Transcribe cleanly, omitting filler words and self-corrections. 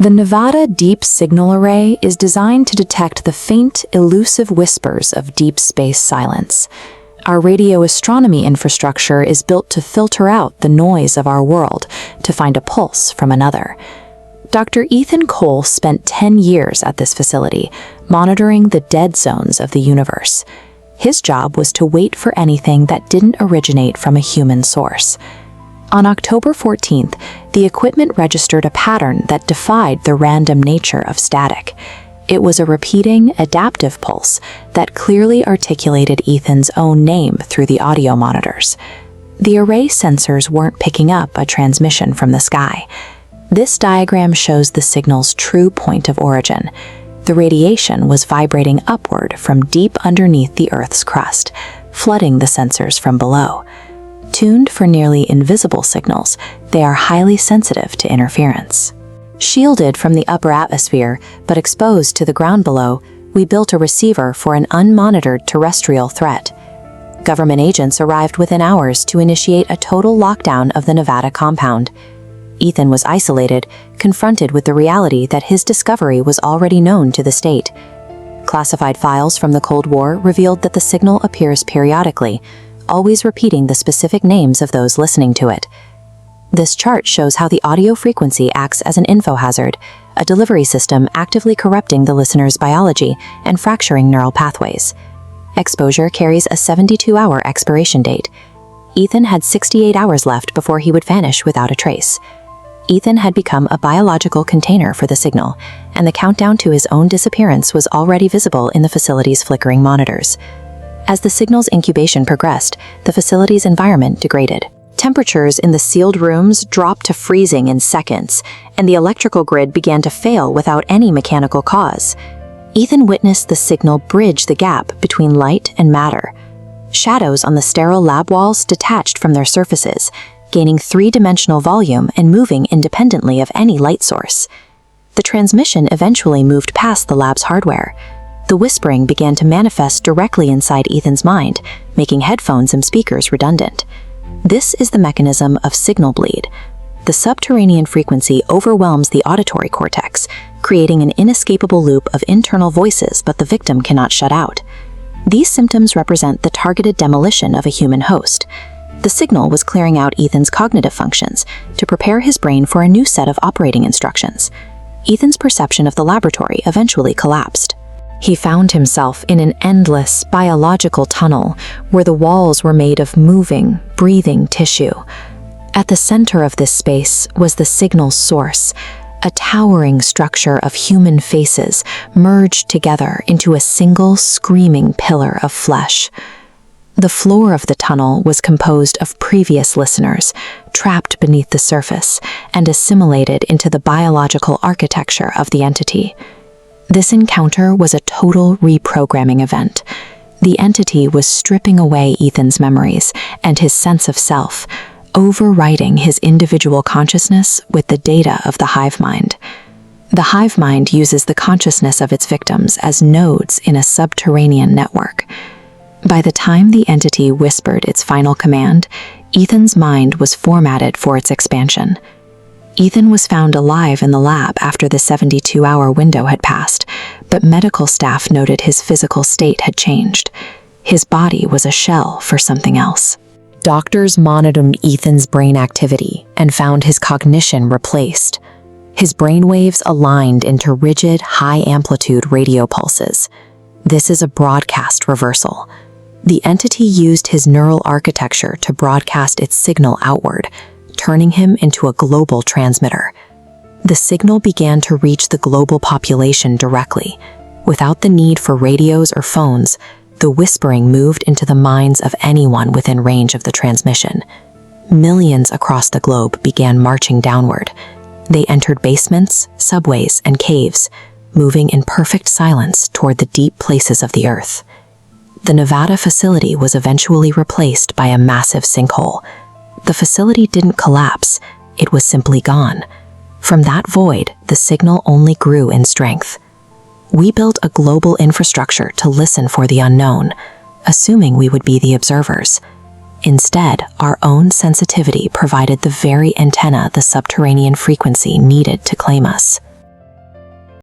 The Nevada Deep Signal Array is designed to detect the faint, elusive whispers of deep space silence. Our radio astronomy infrastructure is built to filter out the noise of our world to find a pulse from another. Dr. Ethan Cole spent 10 years at this facility, monitoring the dead zones of the universe. His job was to wait for anything that didn't originate from a human source. On October 14th, the equipment registered a pattern that defied the random nature of static. It was a repeating, adaptive pulse that clearly articulated Ethan's own name through the audio monitors. The array sensors weren't picking up a transmission from the sky. This diagram shows the signal's true point of origin. The radiation was vibrating upward from deep underneath the Earth's crust, flooding the sensors from below. Tuned for nearly invisible signals, they are highly sensitive to interference. Shielded from the upper atmosphere, but exposed to the ground below, we built a receiver for an unmonitored terrestrial threat. Government agents arrived within hours to initiate a total lockdown of the Nevada compound. Ethan was isolated, confronted with the reality that his discovery was already known to the state. Classified files from the Cold War revealed that the signal appears periodically, always repeating the specific names of those listening to it. This chart shows how the audio frequency acts as an info hazard, a delivery system actively corrupting the listener's biology and fracturing neural pathways. Exposure carries a 72-hour expiration date. Ethan had 68 hours left before he would vanish without a trace. Ethan had become a biological container for the signal, and the countdown to his own disappearance was already visible in the facility's flickering monitors. As the signal's incubation progressed, the facility's environment degraded. Temperatures in the sealed rooms dropped to freezing in seconds, and the electrical grid began to fail without any mechanical cause. Ethan witnessed the signal bridge the gap between light and matter. Shadows on the sterile lab walls detached from their surfaces, gaining three-dimensional volume and moving independently of any light source. The transmission eventually moved past the lab's hardware. The whispering began to manifest directly inside Ethan's mind, making headphones and speakers redundant. This is the mechanism of signal bleed. The subterranean frequency overwhelms the auditory cortex, creating an inescapable loop of internal voices but the victim cannot shut out. These symptoms represent the targeted demolition of a human host. The signal was clearing out Ethan's cognitive functions to prepare his brain for a new set of operating instructions. Ethan's perception of the laboratory eventually collapsed. He found himself in an endless biological tunnel where the walls were made of moving, breathing tissue. At the center of this space was the signal's source, a towering structure of human faces merged together into a single screaming pillar of flesh. The floor of the tunnel was composed of previous listeners, trapped beneath the surface and assimilated into the biological architecture of the entity. This encounter was a total reprogramming event. The entity was stripping away Ethan's memories and his sense of self, overwriting his individual consciousness with the data of the hive mind. The hive mind uses the consciousness of its victims as nodes in a subterranean network. By the time the entity whispered its final command, Ethan's mind was formatted for its expansion. Ethan was found alive in the lab after the 72-hour window had passed, but medical staff noted his physical state had changed. His body was a shell for something else. Doctors monitored Ethan's brain activity and found his cognition replaced. His brainwaves aligned into rigid, high-amplitude radio pulses. This is a broadcast reversal. The entity used his neural architecture to broadcast its signal outward, turning him into a global transmitter. The signal began to reach the global population directly. Without the need for radios or phones, the whispering moved into the minds of anyone within range of the transmission. Millions across the globe began marching downward. They entered basements, subways, and caves, moving in perfect silence toward the deep places of the earth. The Nevada facility was eventually replaced by a massive sinkhole. The facility didn't collapse, it was simply gone. From that void, the signal only grew in strength. We built a global infrastructure to listen for the unknown, assuming we would be the observers. Instead, our own sensitivity provided the very antenna the subterranean frequency needed to claim us.